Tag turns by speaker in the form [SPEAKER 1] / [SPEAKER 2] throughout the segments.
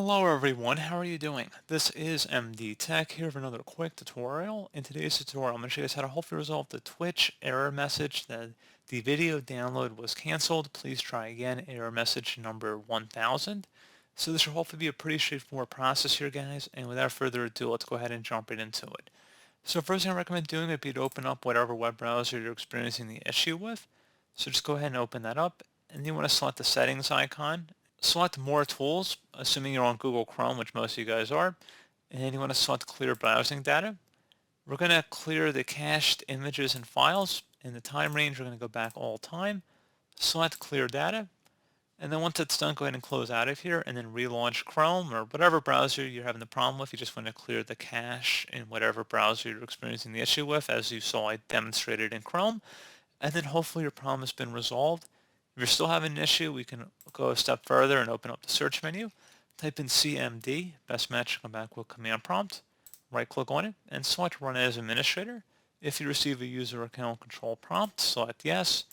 [SPEAKER 1] Hello everyone, how are you doing? This is MD Tech here for another quick tutorial. In today's tutorial, I'm going to show you guys how to hopefully resolve the Twitch error message that the video download was canceled. Please try again, error message number 1000. So this should hopefully be a pretty straightforward process here, guys, and without further ado, let's go ahead and jump right into it. So first thing I recommend doing would be to open up whatever web browser you're experiencing the issue with. So just go ahead and open that up, and you want to select the settings icon. Select More Tools, assuming you're on Google Chrome, which most of you guys are, and you want to select Clear Browsing Data. We're going to clear the cached images and files. In the time range, we're going to go back all time. Select Clear Data, and then once it's done, go ahead and close out of here, and then relaunch Chrome or whatever browser you're having the problem with. You just want to clear the cache in whatever browser you're experiencing the issue with, as you saw I demonstrated in Chrome, and then hopefully your problem has been resolved. If you're still having an issue, we can go a step further and open up the search menu. Type in CMD, best match, come back with command prompt. Right click on it and select Run as Administrator. If you receive a user account control prompt, select Yes.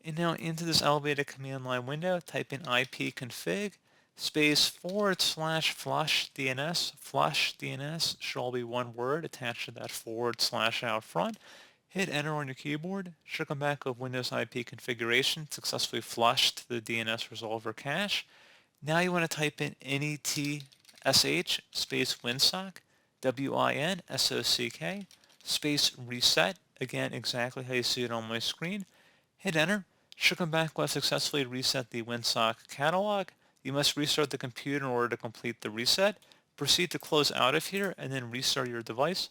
[SPEAKER 1] And now into this elevated command line window, type in ipconfig space /flush DNS. Flush DNS should all be one word attached to that / out front. Hit enter on your keyboard. Should come back with Windows IP configuration successfully flushed the DNS resolver cache. Now you want to type in netsh space winsock, WINSOCK, space reset. Again, exactly how you see it on my screen. Hit enter. Should come back with successfully reset the winsock catalog. You must restart the computer in order to complete the reset. Proceed to close out of here and then restart your device.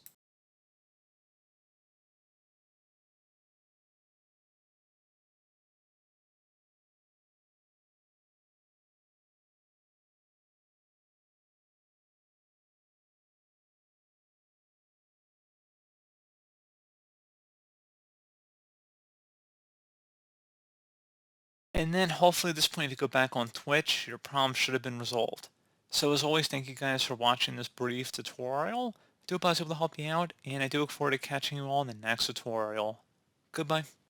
[SPEAKER 1] And then hopefully at this point, if you go back on Twitch, your problem should have been resolved. So as always, thank you guys for watching this brief tutorial. I do hope I was able to help you out, and I do look forward to catching you all in the next tutorial. Goodbye.